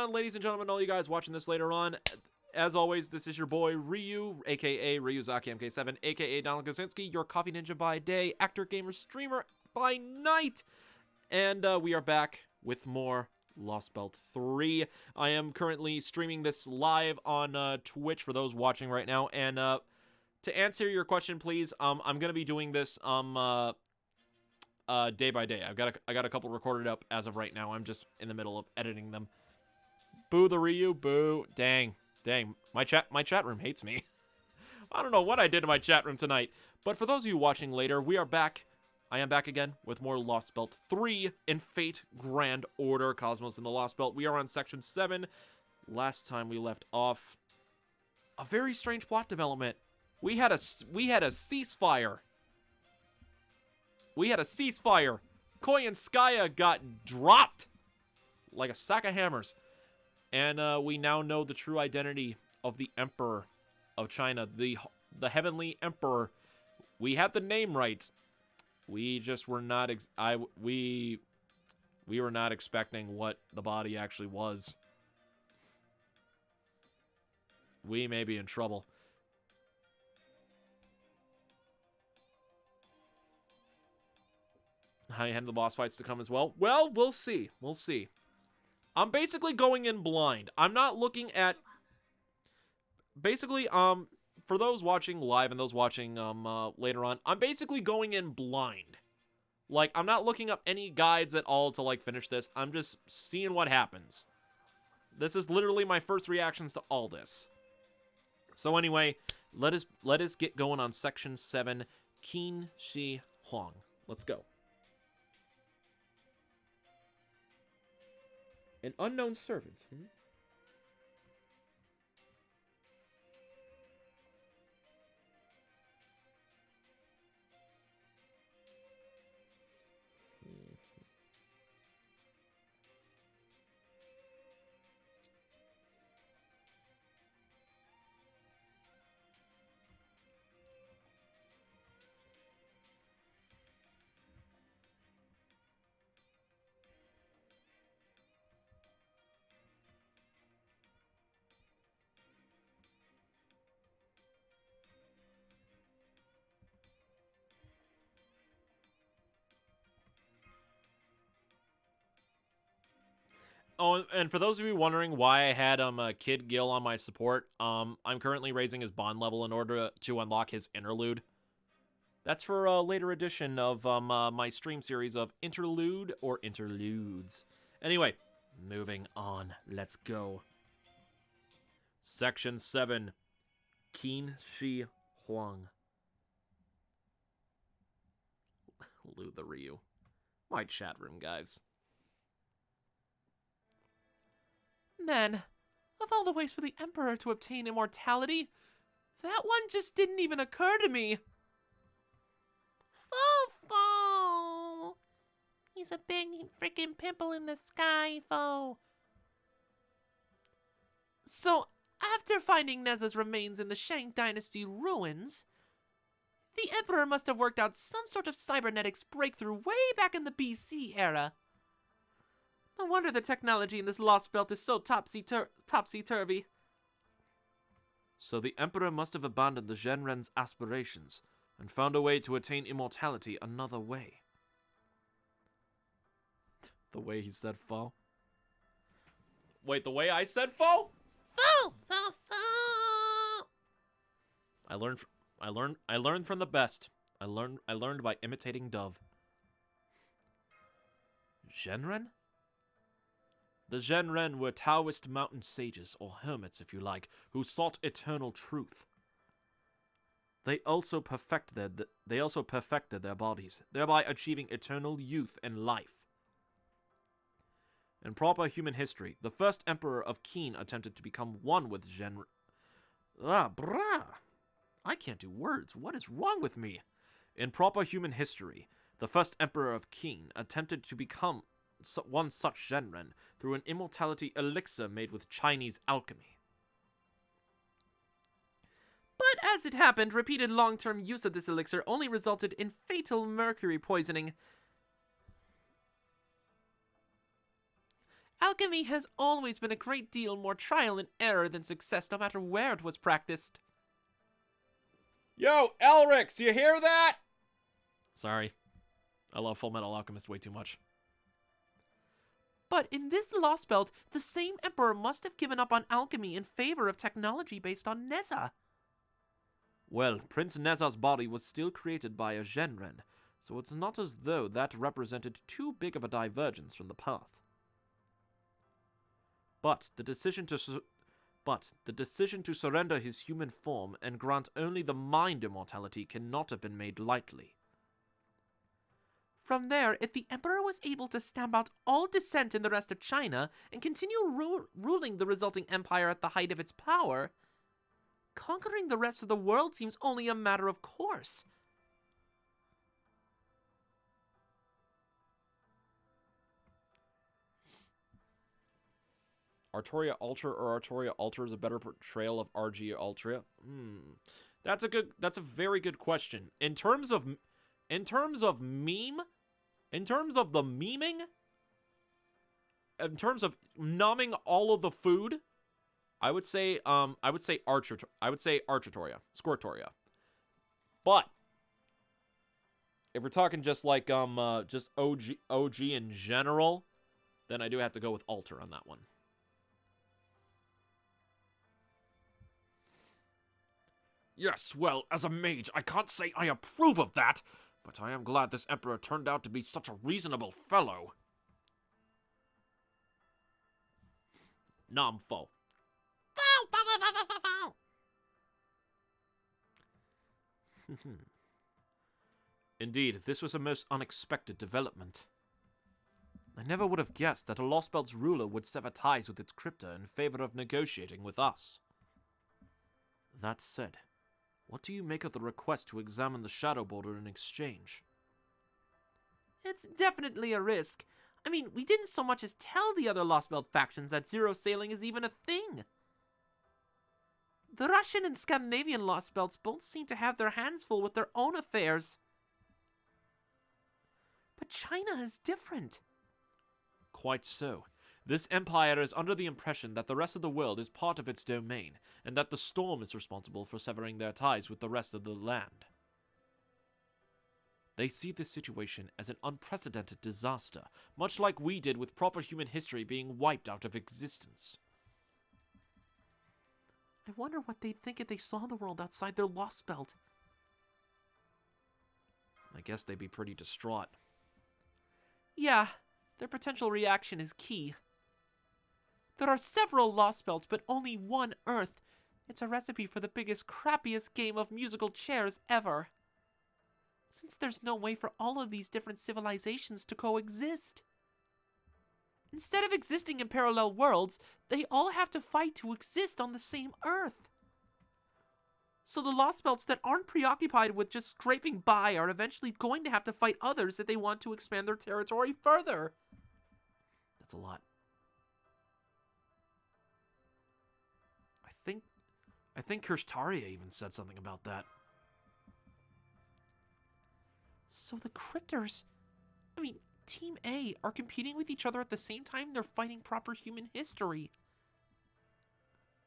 on, ladies and gentlemen, all you guys watching this later on. As always, this is your boy Ryu, aka Ryuzaki MK7, aka Donald Kaczynski, your coffee ninja by day, actor, gamer, streamer by night. And we are back with more Lostbelt 3. I am currently streaming this live on Twitch for those watching right now. And to answer your question, please, I'm gonna be doing this day by day. I got a couple recorded up as of right now. I'm just in the middle of editing them. Boo the Ryu, boo. Dang. My chat room hates me. I don't know what I did to my chat room tonight. But for those of you watching later, we are back. I am back again with more Lostbelt 3 in Fate Grand Order, Cosmos in the Lostbelt. We are on Section 7. Last time we left off, a very strange plot development. We had a ceasefire. Koi and Skya got dropped like a sack of hammers. And we now know the true identity of the Emperor of China, the Heavenly Emperor. We had the name right. We just were not we were not expecting what the body actually was. We may be in trouble. How you handle the boss fights to come as well? Well, we'll see. We'll see. I'm basically going in blind. I'm not looking at... Basically, for those watching live and those watching later on, I'm basically going in blind. Like, I'm not looking up any guides at all to, like, finish this. I'm just seeing what happens. This is literally my first reactions to all this. So anyway, let us get going on Section 7, Qin Shi Huang. Let's go. An unknown servant. Oh, and for those of you wondering why I had Kid Gil on my support, I'm currently raising his bond level in order to unlock his interlude. That's for a later edition of my stream series of Interlude or Interludes. Anyway, moving on. Let's go. Section 7, Qin Shi Huang. Lu the Ryu. My chat room, guys. Man, of all the ways for the Emperor to obtain immortality, that one just didn't even occur to me. Fo-fo! He's a big freaking pimple in the sky, Fo. So, after finding Neza's remains in the Shang Dynasty ruins, the Emperor must have worked out some sort of cybernetics breakthrough way back in the BC era. No wonder the technology in this Lostbelt is so topsy-turvy. So the Emperor must have abandoned the Zhenren's aspirations and found a way to attain immortality another way. The way he said "fo." Wait, the way I said "fo"? Fo, fo, fo. I learned from the best. I learned by imitating Dove. Zhenren? The Zhenren were Taoist mountain sages, or hermits if you like, who sought eternal truth. They also perfected their bodies, thereby achieving eternal youth and life. In proper human history, the first emperor of Qin attempted to become one with Zhenren. I can't do words. What is wrong with me? In proper human history, the first emperor of Qin attempted to become one such Zhenren through an immortality elixir made with Chinese alchemy. But as it happened, repeated long-term use of this elixir only resulted in fatal mercury poisoning. Alchemy has always been a great deal more trial and error than success, no matter where it was practiced. Yo, Elrix, you hear that? Sorry. I love Full Metal Alchemist way too much. But in this Lostbelt, the same emperor must have given up on alchemy in favor of technology based on Neza. Well, Prince Neza's body was still created by a Genren, so it's not as though that represented too big of a divergence from the path. But the decision to surrender his human form and grant only the mind immortality cannot have been made lightly. From there, if the Emperor was able to stamp out all dissent in the rest of China and continue ruling the resulting empire at the height of its power, conquering the rest of the world seems only a matter of course. Artoria Ultra or Artoria Ultra is a better portrayal of RG Ultra? That's a very good question. In terms of the memeing, in terms of numbing all of the food, I would say Architoria, Squirtoria. But if we're talking just like just OG in general, then I do have to go with Alter on that one. Yes, well, as a mage, I can't say I approve of that, but I am glad this emperor turned out to be such a reasonable fellow. Namfo. Indeed, this was a most unexpected development. I never would have guessed that a Lostbelts ruler would sever ties with its crypta in favor of negotiating with us. That said, what do you make of the request to examine the shadow border in exchange? It's definitely a risk. I mean, we didn't so much as tell the other Lostbelt factions that zero sailing is even a thing. The Russian and Scandinavian Lostbelts both seem to have their hands full with their own affairs. But China is different. Quite so. This empire is under the impression that the rest of the world is part of its domain, and that the storm is responsible for severing their ties with the rest of the land. They see this situation as an unprecedented disaster, much like we did with proper human history being wiped out of existence. I wonder what they'd think if they saw the world outside their Lostbelt. I guess they'd be pretty distraught. Yeah, their potential reaction is key. There are several Lostbelts, but only one Earth. It's a recipe for the biggest, crappiest game of musical chairs ever. Since there's no way for all of these different civilizations to coexist. Instead of existing in parallel worlds, they all have to fight to exist on the same Earth. So the Lostbelts that aren't preoccupied with just scraping by are eventually going to have to fight others if they want to expand their territory further. That's a lot. I think Kirshtaria even said something about that. So the Cryptors, Team A are competing with each other at the same time they're fighting proper human history.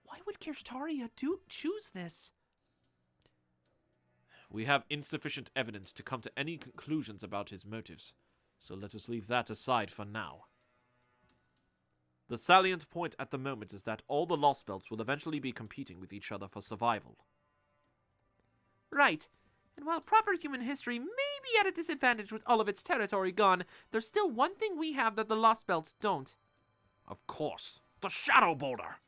Why would Kirshtaria choose this? We have insufficient evidence to come to any conclusions about his motives, so let us leave that aside for now. The salient point at the moment is that all the Lostbelts will eventually be competing with each other for survival. Right. And while proper human history may be at a disadvantage with all of its territory gone, there's still one thing we have that the Lostbelts don't. Of course, the shadow border.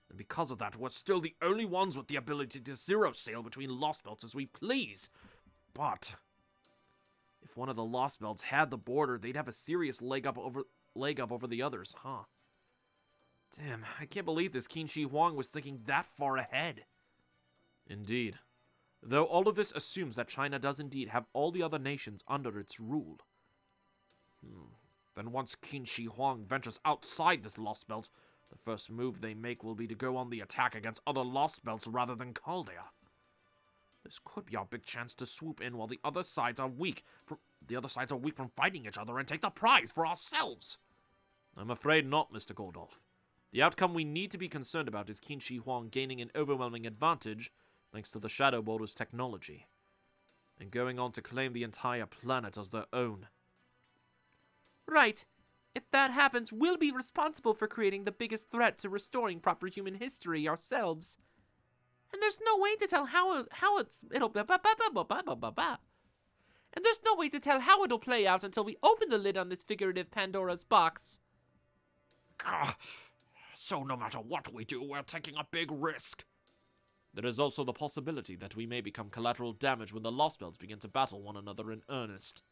And because of that, we're still the only ones with the ability to zero sail between Lostbelts as we please. But if one of the Lostbelts had the border, they'd have a serious leg up over the others, huh? Damn, I can't believe this Qin Shi Huang was thinking that far ahead. Indeed. Though all of this assumes that China does indeed have all the other nations under its rule. Then once Qin Shi Huang ventures outside this Lostbelt, the first move they make will be to go on the attack against other Lostbelts rather than Chaldea. This could be our big chance to swoop in while the other sides are weak from fighting each other and take the prize for ourselves. I'm afraid not, Mr. Gordolf. The outcome we need to be concerned about is Qin Shi Huang gaining an overwhelming advantage thanks to the Shadow Border's technology, and going on to claim the entire planet as their own. Right. If that happens, we'll be responsible for creating the biggest threat to restoring proper human history ourselves. And there's no way to tell And there's no way to tell how it'll play out until we open the lid on this figurative Pandora's box. So no matter what we do, we're taking a big risk. There is also the possibility that we may become collateral damage when the Lostbelts begin to battle one another in earnest.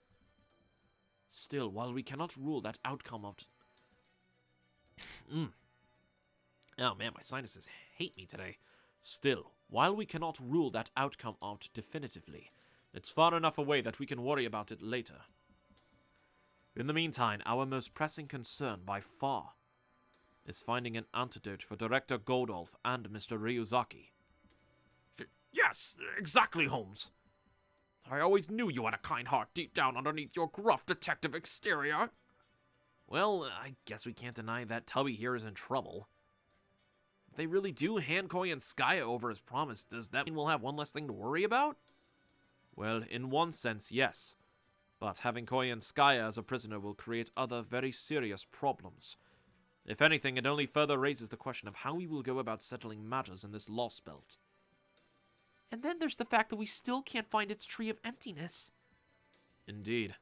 Still, while we cannot rule that outcome out... Oh man, my sinuses hate me today. Still, while we cannot rule that outcome out definitively, it's far enough away that we can worry about it later. In the meantime, our most pressing concern by far is finding an antidote for Director Gordolf and Mr. Ryuzaki. Yes, exactly, Holmes. I always knew you had a kind heart deep down underneath your gruff detective exterior. Well, I guess we can't deny that Tubby here is in trouble. If they really do hand Koya and Skya over as promised, does that mean we'll have one less thing to worry about? Well, in one sense, yes. But having Koya and Skya as a prisoner will create other very serious problems. If anything, it only further raises the question of how we will go about settling matters in this Lostbelt. And then there's the fact that we still can't find its Tree of Emptiness. Indeed.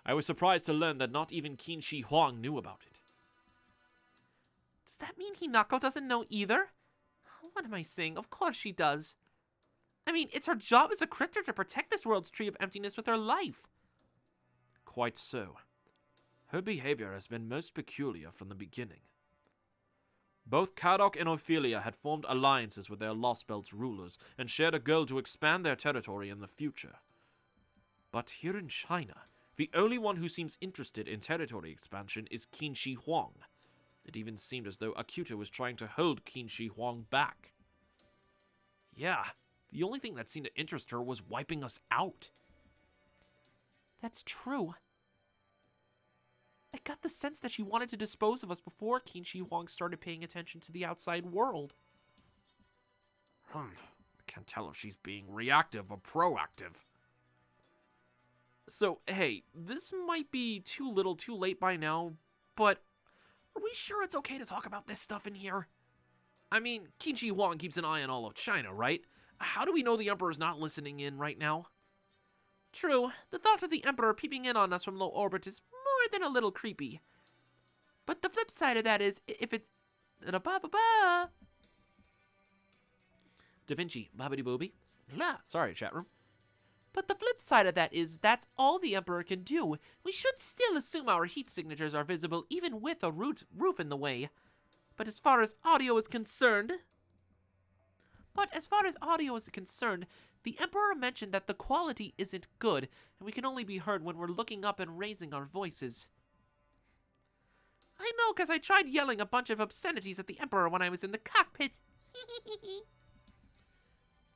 I was surprised to learn that not even Qin Shi Huang knew about it. Does that mean Hinako doesn't know either? What am I saying? Of course she does. I mean, it's her job as a cryptor to protect this world's Tree of Emptiness with her life. Quite so. Her behavior has been most peculiar from the beginning. Both Kadok and Ophelia had formed alliances with their Lostbelts rulers and shared a goal to expand their territory in the future. But here in China, the only one who seems interested in territory expansion is Qin Shi Huang. It even seemed as though Akuta was trying to hold Qin Shi Huang back. Yeah, the only thing that seemed to interest her was wiping us out. That's true. I got the sense that she wanted to dispose of us before Qin Shi Huang started paying attention to the outside world. I can't tell if she's being reactive or proactive. So, hey, this might be too little too late by now, but are we sure it's okay to talk about this stuff in here? I mean, Qin Shi Huang keeps an eye on all of China, right? How do we know the Emperor's not listening in right now? True, the thought of the Emperor peeping in on us from low orbit is more than a little creepy. But the flip side of that is, if it's... Da Vinci, bobbity booby. Sorry, chat room. But the flip side of that is, that's all the Emperor can do. We should still assume our heat signatures are visible even with a roof in the way. But as far as audio is concerned... the Emperor mentioned that the quality isn't good, and we can only be heard when we're looking up and raising our voices. I know, because I tried yelling a bunch of obscenities at the Emperor when I was in the cockpit.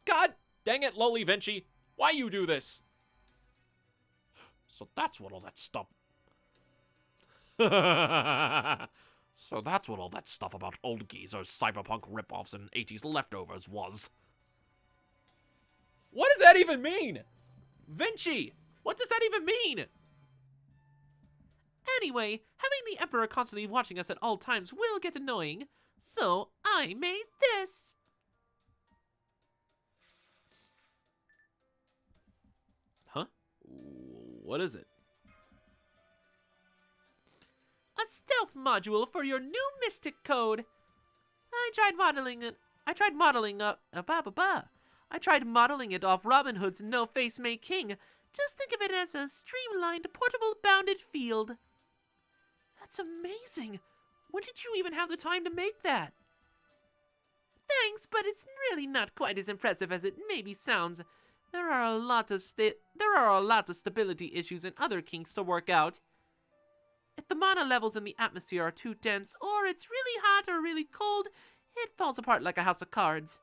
God dang it, Loli Vinci! Why you do this? So that's what all that stuff... So that's what all that stuff about old geezers, cyberpunk ripoffs, and 80s leftovers was. What does that even mean? Vinci, what does that even mean? Anyway, having the Emperor constantly watching us at all times will get annoying, so I made this. Huh? What is it? A stealth module for your new Mystic Code. I tried modeling it off Robin Hood's No Face May King. Just think of it as a streamlined, portable, bounded field. That's amazing. When did you even have the time to make that? Thanks, but it's really not quite as impressive as it maybe sounds. There are a lot of stability issues and other kinks to work out. If the mana levels in the atmosphere are too dense, or it's really hot or really cold, it falls apart like a house of cards.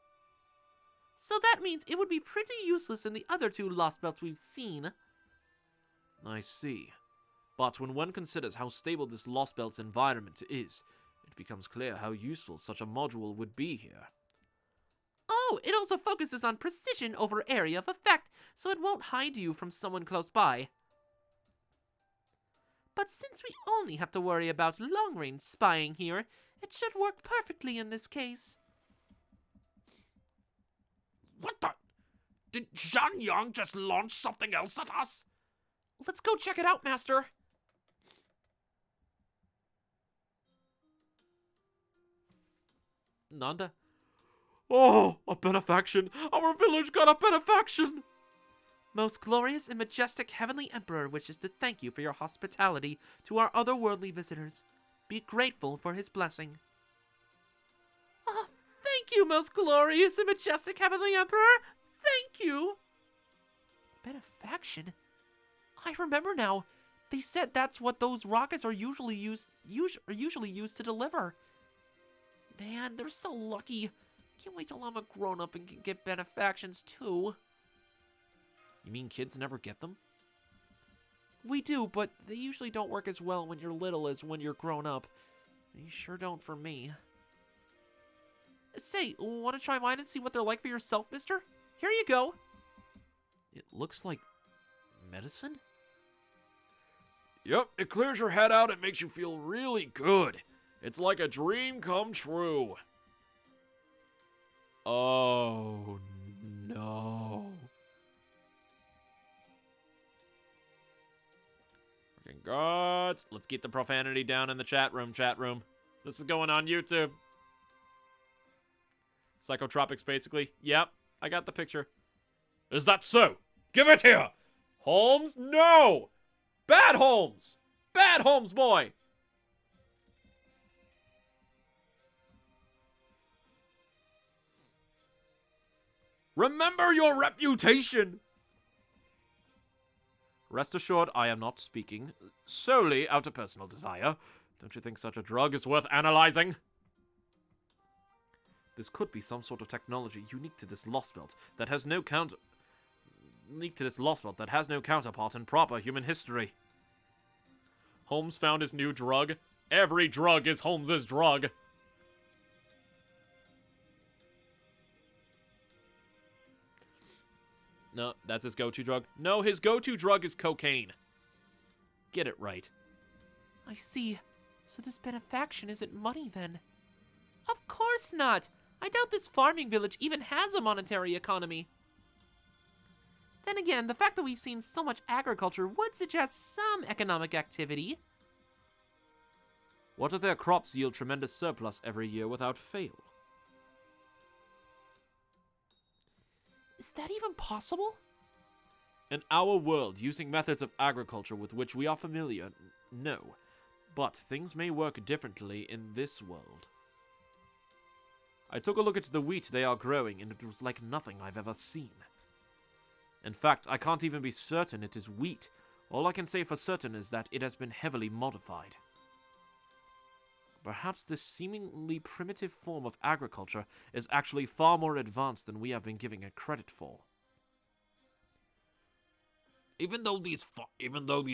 So that means it would be pretty useless in the other two Lostbelts we've seen. I see. But when one considers how stable this Lostbelts environment is, it becomes clear how useful such a module would be here. Oh, it also focuses on precision over area of effect, so it won't hide you from someone close by. But since we only have to worry about long-range spying here, it should work perfectly in this case. What the? Did Zhang Yang just launch something else at us? Let's go check it out, Master. Nanda? Oh, a benefaction! Our village got a benefaction! Most glorious and majestic Heavenly Emperor wishes to thank you for your hospitality to our otherworldly visitors. Be grateful for his blessing. Oh, thank you, most glorious and majestic Heavenly Emperor! Thank you! Benefaction? I remember now. They said that's what those rockets are usually used to deliver. Man, they're so lucky. Can't wait till I'm a grown-up and can get benefactions too. You mean kids never get them? We do, but they usually don't work as well when you're little as when you're grown up. They sure don't for me. Say, want to try mine and see what they're like for yourself, mister? Here you go. It looks like medicine? Yep, it clears your head out and makes you feel really good. It's like a dream come true. Oh, no. Freaking gods. Let's keep the profanity down in the chat room, This is going on YouTube. Psychotropics, basically. Yep, I got the picture. Is that so? Give it here! Holmes, no! Bad Holmes! Bad Holmes, boy! Remember your reputation! Rest assured, I am not speaking solely out of personal desire. Don't you think such a drug is worth analyzing? This could be some sort of technology unique to this Lostbelt that has no counterpart in proper human history. Holmes found his new drug. Every drug is Holmes's drug. No, that's his go-to drug. No, his go-to drug is cocaine. Get it right. I see. So this benefaction isn't money then? Of course not! I doubt this farming village even has a monetary economy. Then again, the fact that we've seen so much agriculture would suggest some economic activity. What if their crops yield tremendous surplus every year without fail? Is that even possible? In our world, using methods of agriculture with which we are familiar, no. But things may work differently in this world. I took a look at the wheat they are growing, and it was like nothing I've ever seen. In fact, I can't even be certain it is wheat. All I can say for certain is that it has been heavily modified. Perhaps this seemingly primitive form of agriculture is actually far more advanced than we have been giving it credit for. Even though these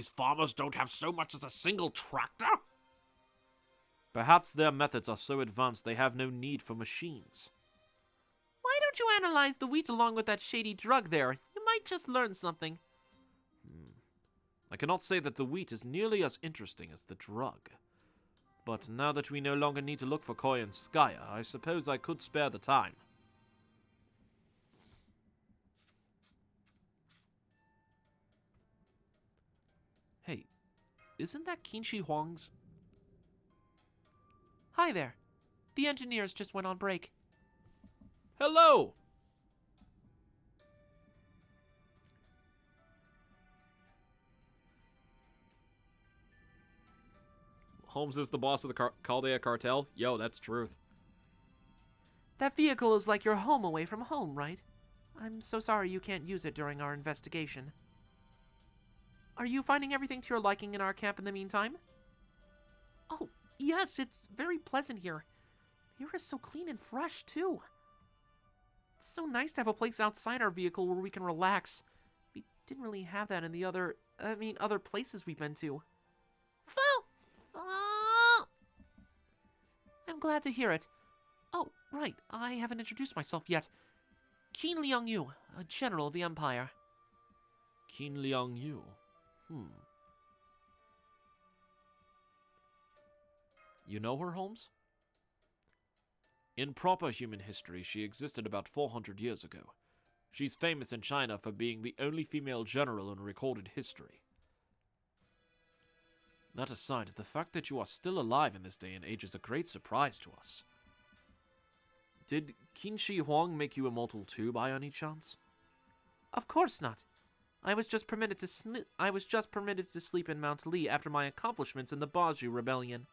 farmers don't have so much as a single tractor? Perhaps their methods are so advanced they have no need for machines. Why don't you analyze the wheat along with that shady drug there? You might just learn something. I cannot say that the wheat is nearly as interesting as the drug. But now that we no longer need to look for Koi and Skya, I suppose I could spare the time. Hey, isn't that Qinshi Huang's? Hi there. The engineers just went on break. Hello! Holmes is the boss of the Chaldea cartel? Yo, that's truth. That vehicle is like your home away from home, right? I'm so sorry you can't use it during our investigation. Are you finding everything to your liking in our camp in the meantime? Oh, yes, it's very pleasant here. The air is so clean and fresh, too. It's so nice to have a place outside our vehicle where we can relax. We didn't really have that in the other places we've been to. I'm glad to hear it. Oh, right, I haven't introduced myself yet. Qin Liang Yu, a general of the Empire. Qin Liang Yu. You know her, Holmes? In proper human history, she existed about 400 years ago. She's famous in China for being the only female general in recorded history. That aside, the fact that you are still alive in this day and age is a great surprise to us. Did Qin Shi Huang make you immortal too, by any chance? Of course not. I was just permitted to sleep in Mount Li after my accomplishments in the Baju Rebellion.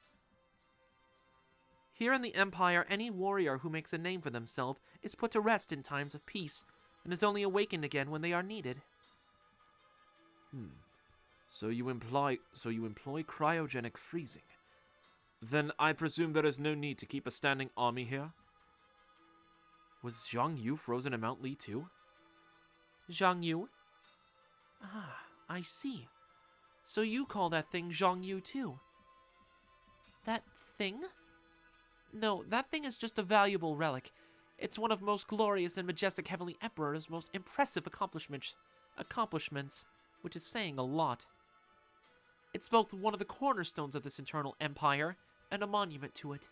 Here in the Empire, any warrior who makes a name for themselves is put to rest in times of peace, and is only awakened again when they are needed. So you employ cryogenic freezing. Then I presume there is no need to keep a standing army here? Was Zhang Yu frozen in Mount Li too? Zhang Yu? Ah, I see. So you call that thing Zhang Yu too? That thing? No, that thing is just a valuable relic. It's one of most glorious and majestic Heavenly Emperor's most impressive accomplishments, which is saying a lot. It's both one of the cornerstones of this eternal empire and a monument to it.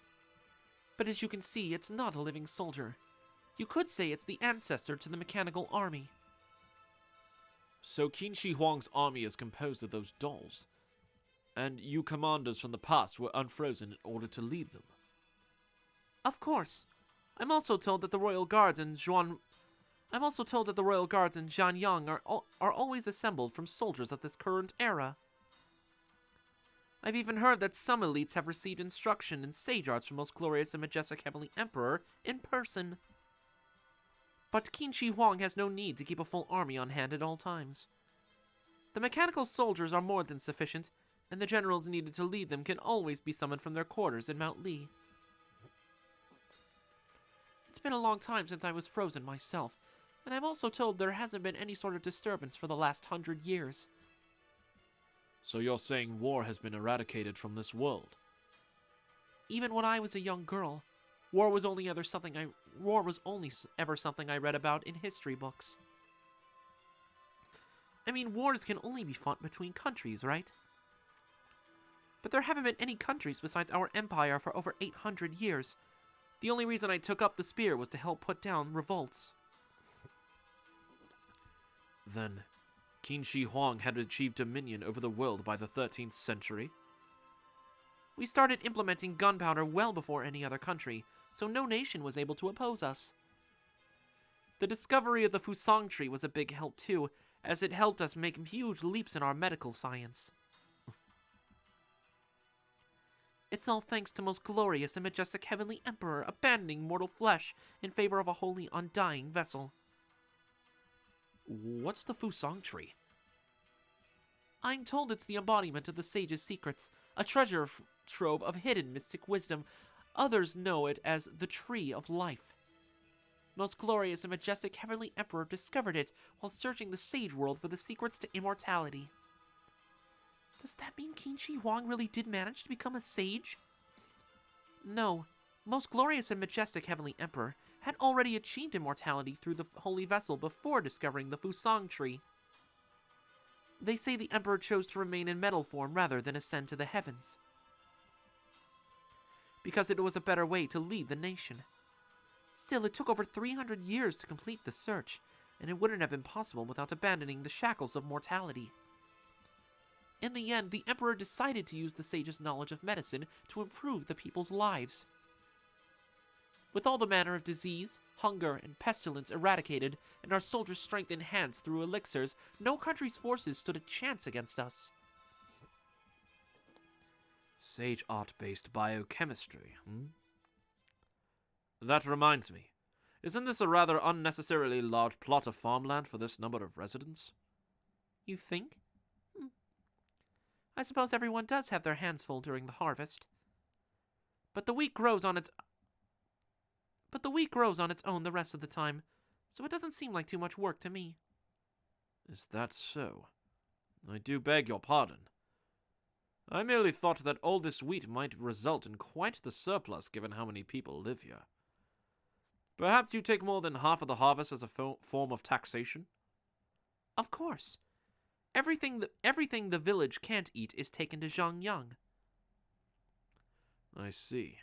But as you can see, it's not a living soldier. You could say it's the ancestor to the mechanical army. So Qin Shi Huang's army is composed of those dolls, and you commanders from the past were unfrozen in order to lead them. Of course. I'm also told that the Royal Guards in Zhuanyang are always assembled from soldiers of this current era. I've even heard that some elites have received instruction in sage arts from Most Glorious and Majestic Heavenly Emperor in person. But Qin Shi Huang has no need to keep a full army on hand at all times. The mechanical soldiers are more than sufficient, and the generals needed to lead them can always be summoned from their quarters in Mount Li. It's been a long time since I was frozen myself, and I'm also told there hasn't been any sort of disturbance for the last 100 years. So you're saying war has been eradicated from this world? Even when I was a young girl, war was only ever something I read about in history books. I mean, wars can only be fought between countries, right? But there haven't been any countries besides our empire for over 800 years. The only reason I took up the spear was to help put down revolts. Then, Qin Shi Huang had achieved dominion over the world by the 13th century? We started implementing gunpowder well before any other country, so no nation was able to oppose us. The discovery of the Fusang tree was a big help too, as it helped us make huge leaps in our medical science. It's all thanks to Most Glorious and Majestic Heavenly Emperor abandoning mortal flesh in favor of a holy undying vessel. What's the Fusang tree? I'm told it's the embodiment of the sage's secrets, a treasure trove of hidden mystic wisdom. Others know it as the Tree of Life. Most Glorious and Majestic Heavenly Emperor discovered it while searching the sage world for the secrets to immortality. Does that mean Qin Shi Huang really did manage to become a sage? No. Most Glorious and Majestic Heavenly Emperor had already achieved immortality through the holy vessel before discovering the Fusang tree. They say the Emperor chose to remain in metal form rather than ascend to the heavens, because it was a better way to lead the nation. Still, it took over 300 years to complete the search, and it wouldn't have been possible without abandoning the shackles of mortality. In the end, the Emperor decided to use the sage's knowledge of medicine to improve the people's lives. With all the manner of disease, hunger, and pestilence eradicated, and our soldiers' strength enhanced through elixirs, no country's forces stood a chance against us. Sage art-based biochemistry, That reminds me. Isn't this a rather unnecessarily large plot of farmland for this number of residents? You think? I suppose everyone does have their hands full during the harvest. But the wheat grows on its own the rest of the time, so it doesn't seem like too much work to me. Is that so? I do beg your pardon. I merely thought that all this wheat might result in quite the surplus given how many people live here. Perhaps you take more than half of the harvest as a form of taxation? Of course. Everything the village can't eat is taken to Zhangyang. I see.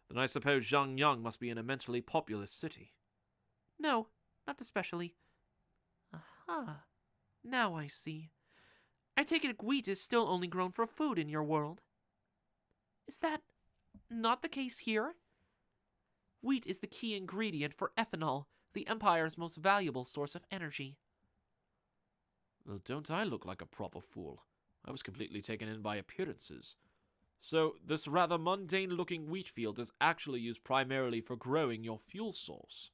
Then I suppose Zhangyang must be an immensely populous city. No, not especially. Aha. Now I see. I take it wheat is still only grown for food in your world. Is that not the case here? Wheat is the key ingredient for ethanol, the Empire's most valuable source of energy. Well, don't I look like a proper fool? I was completely taken in by appearances. So, this rather mundane-looking wheat field is actually used primarily for growing your fuel source.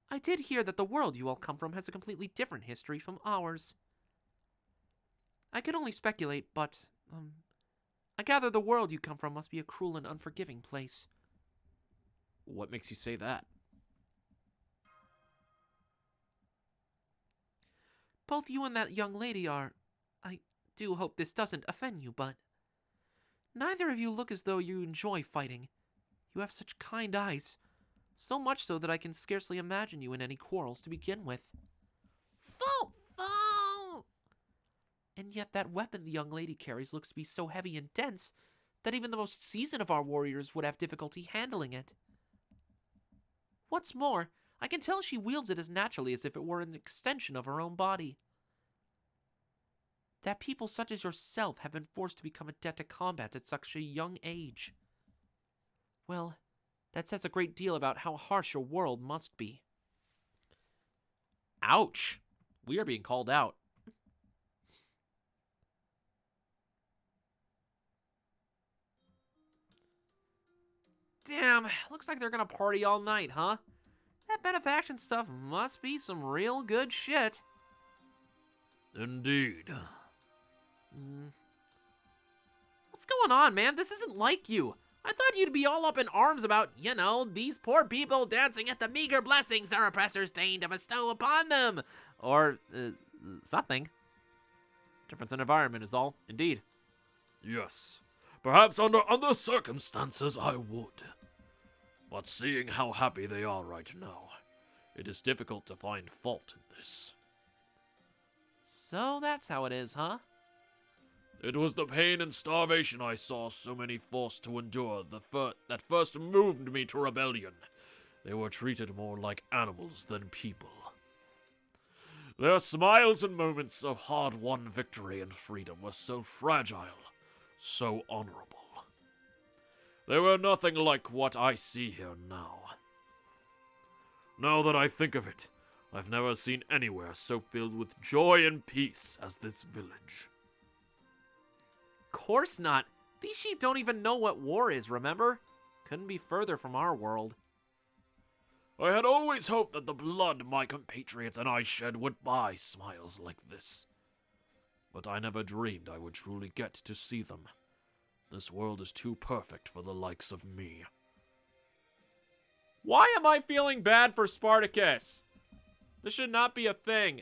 I did hear that the world you all come from has a completely different history from ours. I can only speculate, but, I gather the world you come from must be a cruel and unforgiving place. What makes you say that? Both you and that young lady are... I do hope this doesn't offend you, but... Neither of you look as though you enjoy fighting. You have such kind eyes. So much so that I can scarcely imagine you in any quarrels to begin with. Fool! And yet that weapon the young lady carries looks to be so heavy and dense that even the most seasoned of our warriors would have difficulty handling it. What's more, I can tell she wields it as naturally as if it were an extension of her own body. That people such as yourself have been forced to become adept at combat at such a young age. Well, that says a great deal about how harsh your world must be. Ouch! We are being called out. Damn, looks like they're gonna party all night, huh? That benefaction stuff must be some real good shit. Indeed. What's going on, man? This isn't like you. I thought you'd be all up in arms about, these poor people dancing at the meager blessings their oppressors deign to bestow upon them. Or, something. Difference in environment is all. Indeed. Yes. Perhaps under other circumstances I would. But seeing how happy they are right now, it is difficult to find fault in this. So that's how it is, huh? It was the pain and starvation I saw so many forced to endure that first moved me to rebellion. They were treated more like animals than people. Their smiles and moments of hard-won victory and freedom were so fragile, so honorable. They were nothing like what I see here now. Now that I think of it, I've never seen anywhere so filled with joy and peace as this village. Course not. These sheep don't even know what war is, remember? Couldn't be further from our world. I had always hoped that the blood my compatriots and I shed would buy smiles like this. But I never dreamed I would truly get to see them. This world is too perfect for the likes of me. Why am I feeling bad for Spartacus? This should not be a thing.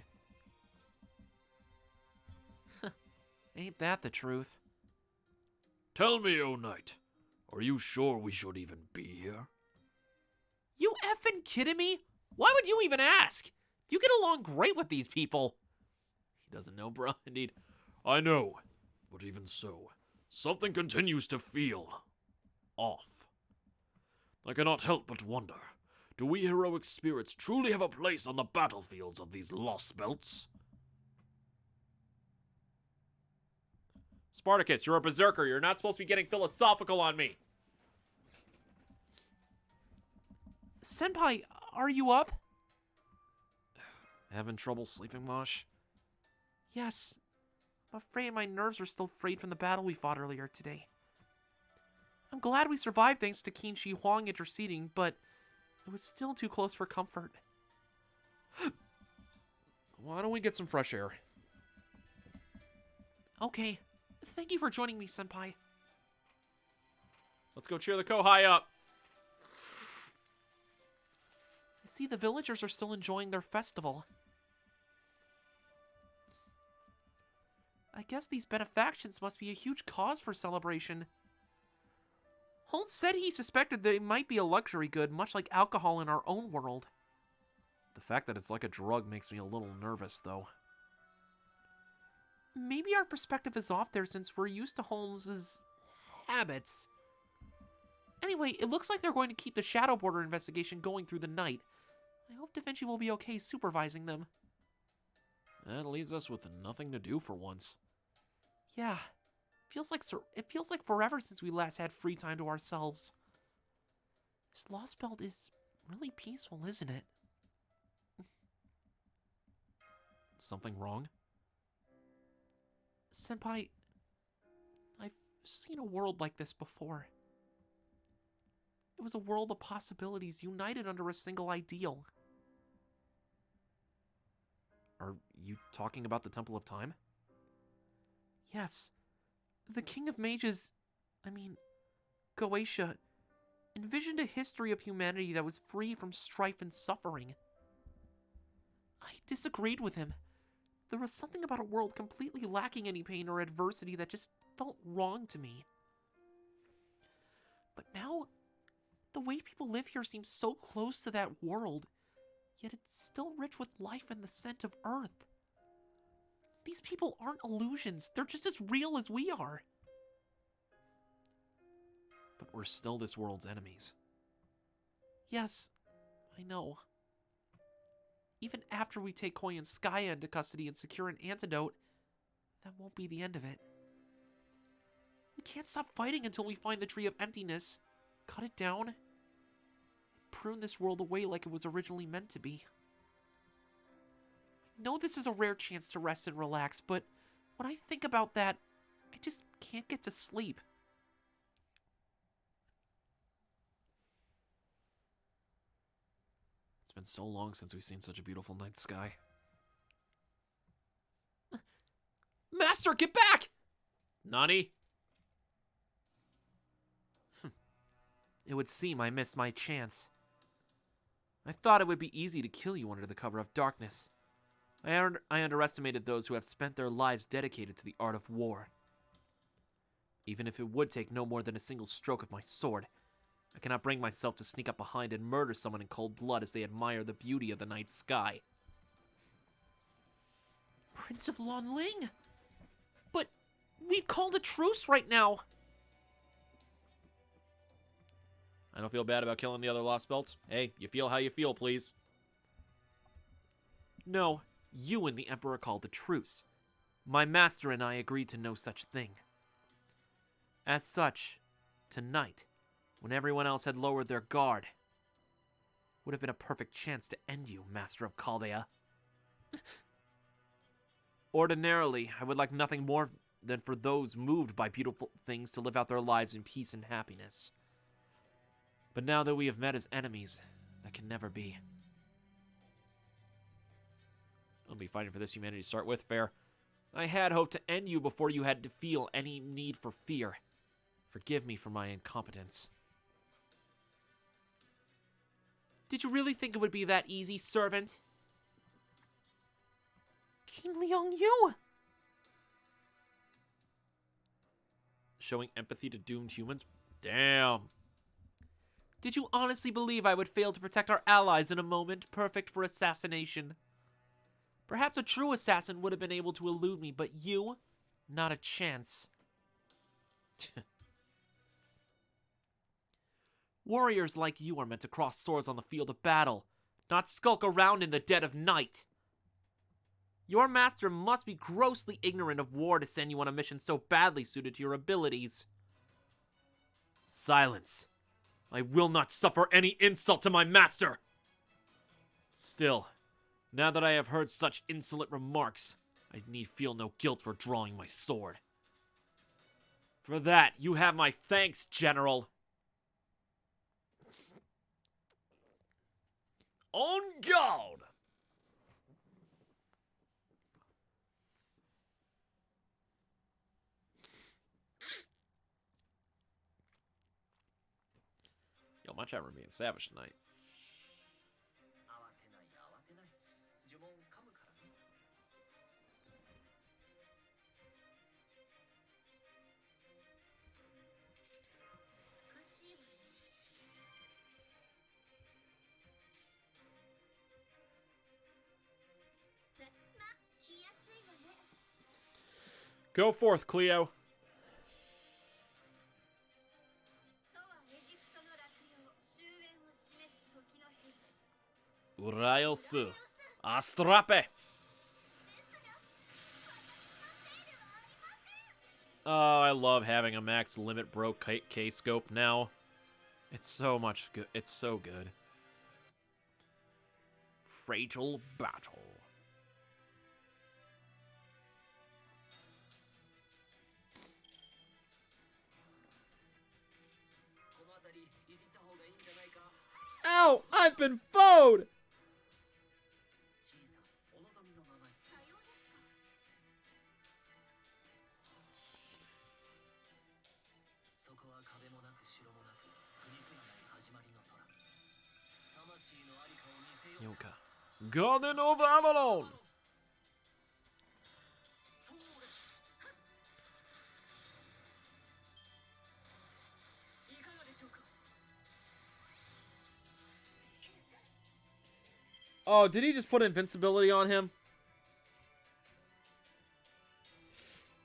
Ain't that the truth? Tell me, O knight, are you sure we should even be here? You effing kidding me? Why would you even ask? You get along great with these people. He doesn't know, bro. Indeed. I know, but even so, something continues to feel off. I cannot help but wonder, do we heroic spirits truly have a place on the battlefields of these Lostbelts? Spartacus, you're a berserker. You're not supposed to be getting philosophical on me. Senpai, are you up? Having trouble sleeping, Mosh? Yes. I'm afraid my nerves are still frayed from the battle we fought earlier today. I'm glad we survived thanks to Qin Shi Huang interceding, but it was still too close for comfort. Why don't we get some fresh air? Okay. Thank you for joining me, Senpai. Let's go cheer the Kohai up. I see the villagers are still enjoying their festival. I guess these benefactions must be a huge cause for celebration. Holmes said he suspected they might be a luxury good, much like alcohol in our own world. The fact that it's like a drug makes me a little nervous, though. Maybe our perspective is off there since we're used to Holmes's habits. Anyway, it looks like they're going to keep the Shadow Border investigation going through the night. I hope Da Vinci will be okay supervising them. That leaves us with nothing to do for once. Yeah, it feels like forever since we last had free time to ourselves. This Lostbelt is really peaceful, isn't it? Something wrong? Senpai, I've seen a world like this before. It was a world of possibilities united under a single ideal. Are you talking about the Temple of Time? Yes. The King of Mages, Goetia, envisioned a history of humanity that was free from strife and suffering. I disagreed with him. There was something about a world completely lacking any pain or adversity that just felt wrong to me. But now, the way people live here seems so close to that world, yet it's still rich with life and the scent of earth. These people aren't illusions, they're just as real as we are. But we're still this world's enemies. Yes, I know. Even after we take Koi and Skya into custody and secure an antidote, that won't be the end of it. We can't stop fighting until we find the Tree of Emptiness, cut it down, and prune this world away like it was originally meant to be. I know this is a rare chance to rest and relax, but when I think about that, I just can't get to sleep. It's been so long since we've seen such a beautiful night sky. Master, get back! Nani? It would seem I missed my chance. I thought it would be easy to kill you under the cover of darkness. I underestimated those who have spent their lives dedicated to the art of war. Even if it would take no more than a single stroke of my sword, I cannot bring myself to sneak up behind and murder someone in cold blood as they admire the beauty of the night sky. Prince of Lonling? But we've called a truce right now! I don't feel bad about killing the other Lostbelts. Hey, you feel how you feel, please. No, you and the Emperor called a truce. My master and I agreed to no such thing. As such, tonight, when everyone else had lowered their guard, would have been a perfect chance to end you, Master of Chaldea. Ordinarily, I would like nothing more than for those moved by beautiful things to live out their lives in peace and happiness. But now that we have met as enemies, that can never be. I'll be fighting for this humanity to start with, fair. I had hoped to end you before you had to feel any need for fear. Forgive me for my incompetence. Did you really think it would be that easy, servant? King Leong Yu! Showing empathy to doomed humans? Damn. Did you honestly believe I would fail to protect our allies in a moment perfect for assassination? Perhaps a true assassin would have been able to elude me, but you? Not a chance. Warriors like you are meant to cross swords on the field of battle, not skulk around in the dead of night. Your master must be grossly ignorant of war to send you on a mission so badly suited to your abilities. Silence. I will not suffer any insult to my master. Still, now that I have heard such insolent remarks, I need feel no guilt for drawing my sword. For that, you have my thanks, General. On guard! Yo, my chat room being savage tonight. Go forth, Cleo. Urailsu. Astrape. Oh, I love having a max limit bro K-scope now. It's so much good. It's so good. Fatal battle. Ow! I've been foed! Yoka. Garden of Avalon! Oh, did he just put invincibility on him?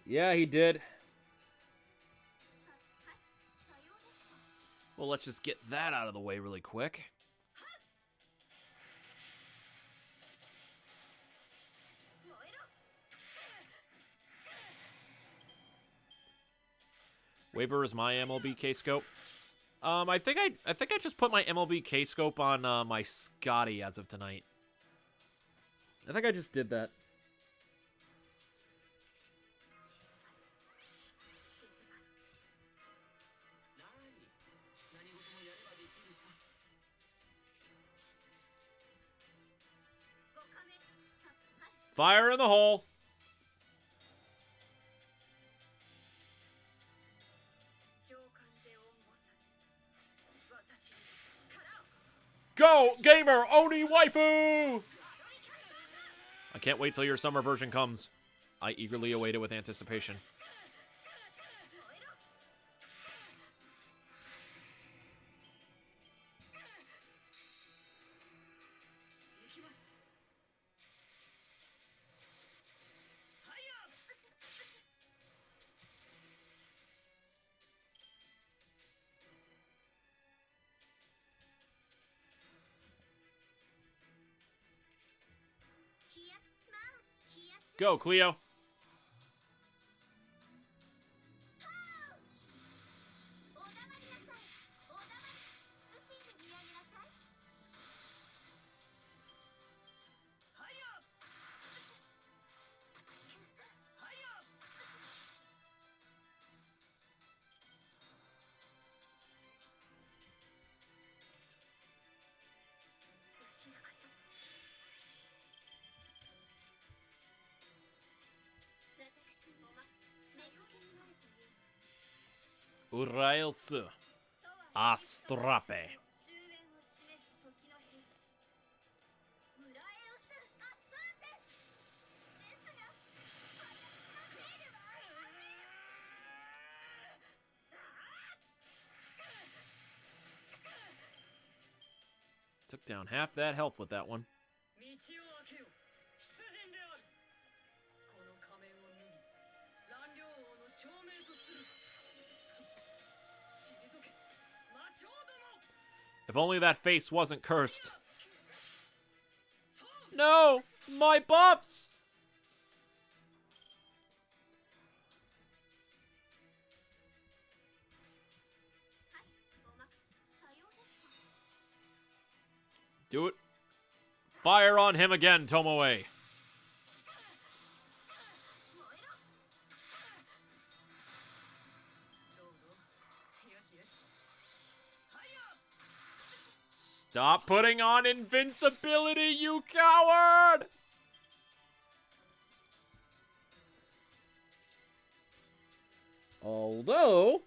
Yeah, he did. Well, let's just get that out of the way really quick. Waiver is my MLB K-scope. I think I just put my MLB K-scope on my Scotty as of tonight. I think I just did that. Fire in the hole. Go, gamer, Oni waifu! I can't wait till your summer version comes. I eagerly await it with anticipation. Go, Cleo. Urailsu. Astrape. Took down half that health with that one. If only that face wasn't cursed. No! My buffs! Do it. Fire on him again, Tomoe. Stop putting on invincibility, you coward! Although...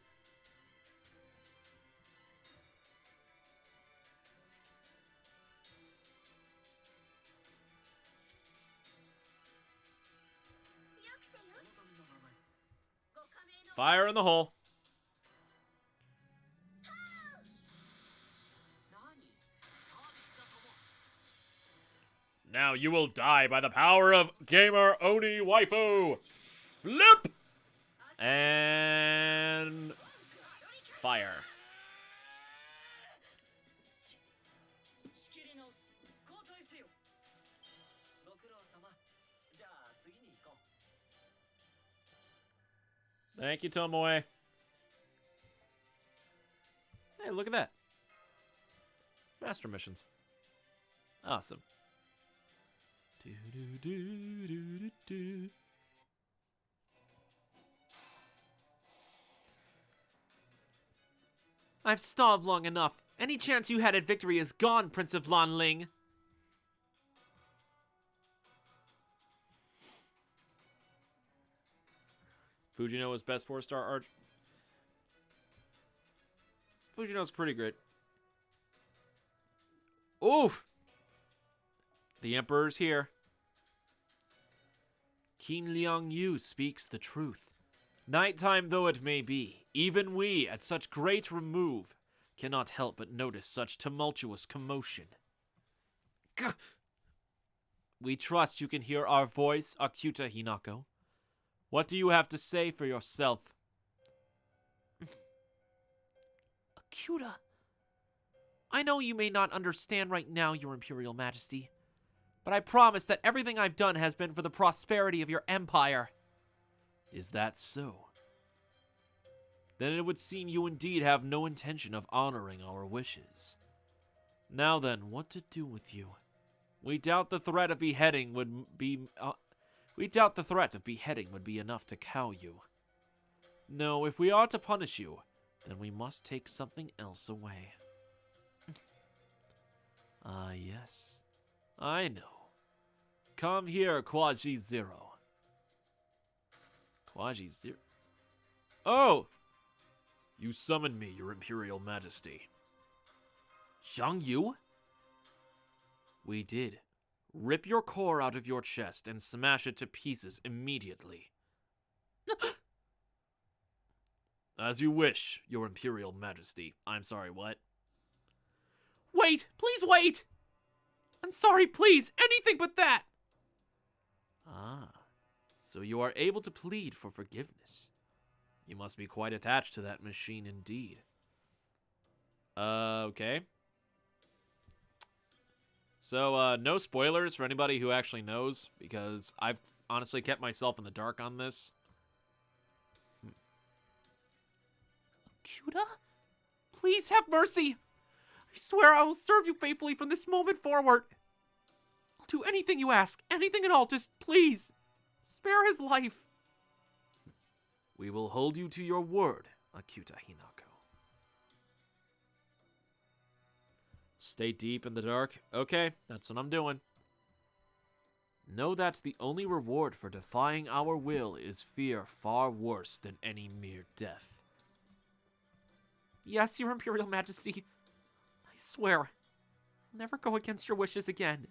Fire in the hole. Now you will die by the power of Gamer Oni Waifu. Flip! And fire. Thank you, Tomoe. Hey, look at that. Master missions. Awesome. Do-do-do-do-do-do. I've stalled long enough. Any chance you had at victory is gone, Prince of Lanling. Fujino is best 4-star arch. Fujino's pretty great. Oof! The Emperor's here. Qin Liang Yu speaks the truth. Nighttime though it may be, even we, at such great remove, cannot help but notice such tumultuous commotion. Gah! We trust you can hear our voice, Akuta Hinako. What do you have to say for yourself? Akuta. I know you may not understand right now, Your Imperial Majesty, but I promise that everything I've done has been for the prosperity of your empire. Is that so? Then it would seem you indeed have no intention of honoring our wishes. Now then, what to do with you? We doubt the threat of beheading would be enough to cow you. No, if we are to punish you, then we must take something else away. Ah, yes. I know. Come here, Quaji Zero. Quaji Zero? Oh! You summoned me, Your Imperial Majesty. Zhang Yu? We did. Rip your core out of your chest and smash it to pieces immediately. As you wish, Your Imperial Majesty. I'm sorry, what? Wait! Please wait! I'm sorry, please! Anything but that! Ah, so you are able to plead for forgiveness. You must be quite attached to that machine indeed. Okay. So, no spoilers for anybody who actually knows, because I've honestly kept myself in the dark on this. Akuta? Please have mercy! I swear I will serve you faithfully from this moment forward. I'll do anything you ask, anything at all, just please, spare his life. We will hold you to your word, Akuta Hinako. Stay deep in the dark? Okay, that's what I'm doing. Know that the only reward for defying our will is fear far worse than any mere death. Yes, Your Imperial Majesty. I swear, I'll never go against your wishes again.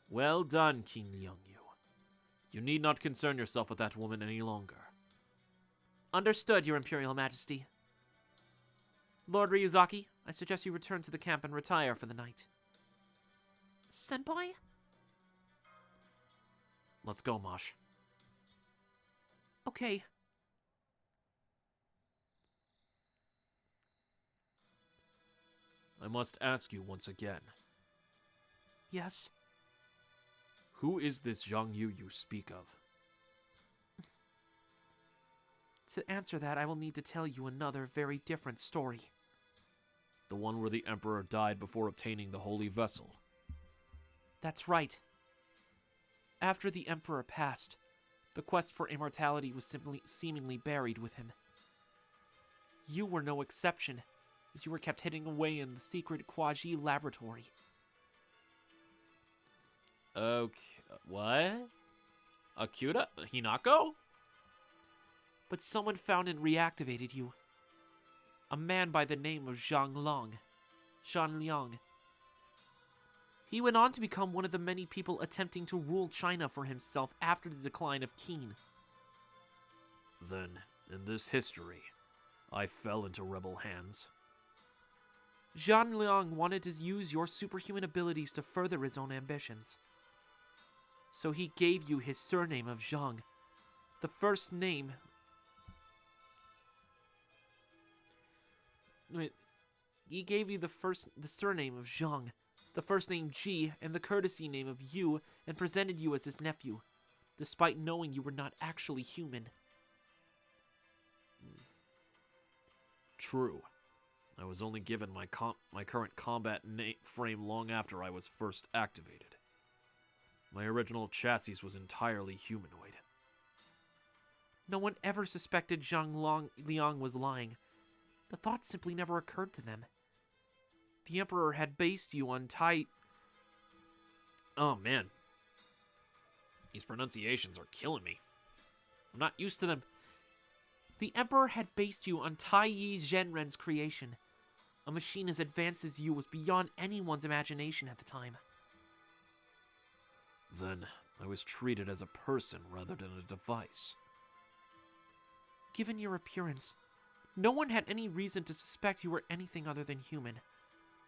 Well done, King Liangyu. You need not concern yourself with that woman any longer. Understood, Your Imperial Majesty. Lord Ryuzaki, I suggest you return to the camp and retire for the night. Senpai? Let's go, Mosh. Okay. I must ask you once again. Yes? Who is this Zhang Yu you speak of? To answer that, I will need to tell you another very different story. The one where the Emperor died before obtaining the Holy Vessel. That's right. After the Emperor passed, the quest for immortality was seemingly buried with him. You were no exception, as you were kept hidden away in the secret Quaji laboratory. Okay, what? Akuta? Hinako? But someone found and reactivated you. A man by the name of Shan Liang. He went on to become one of the many people attempting to rule China for himself after the decline of Qin. Then, in this history, I fell into rebel hands. Zhan Liang wanted to use your superhuman abilities to further his own ambitions. So he gave you his surname of Zhang, the first name Wait, he gave you the surname of Zhang, the first name Ji, and the courtesy name of Yu, and presented you as his nephew, despite knowing you were not actually human. True. I was only given my current combat frame long after I was first activated. My original chassis was entirely humanoid. No one ever suspected Liang was lying. The thought simply never occurred to them. The Emperor had based you on Oh man. These pronunciations are killing me. I'm not used to them. The Emperor had based you on Tai Yi Zhenren's creation. A machine as advanced as you was beyond anyone's imagination at the time. Then I was treated as a person rather than a device. Given your appearance, no one had any reason to suspect you were anything other than human,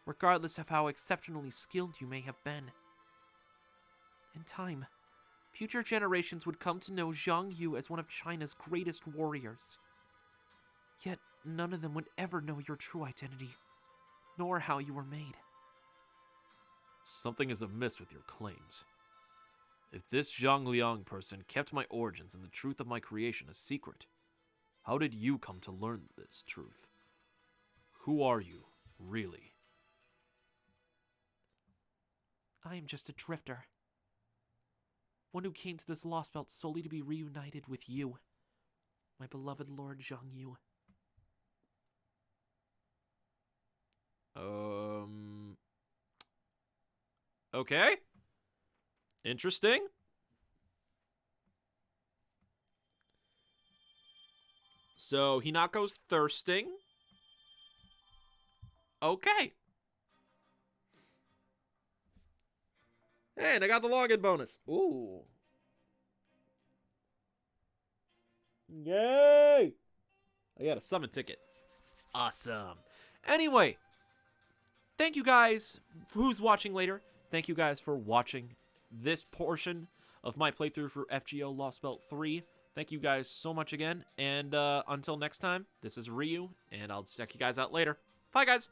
regardless of how exceptionally skilled you may have been. In time, future generations would come to know Zhang Yu as one of China's greatest warriors. Yet none of them would ever know your true identity, nor how you were made. Something is amiss with your claims. If this Zhang Liang person kept my origins and the truth of my creation a secret, how did you come to learn this truth? Who are you, really? I am just a drifter. One who came to this Lostbelt solely to be reunited with you, my beloved Lord Zhang Yu. Okay. Interesting. So, Hinako's thirsting. Okay. Hey, and I got the login bonus. Ooh. Yay! I got a summon ticket. Awesome. Anyway, thank you guys who's watching later. Thank you guys for watching this portion of my playthrough for FGO Lostbelt 3. Thank you guys so much again. And until next time, this is Ryu, and I'll check you guys out later. Bye, guys.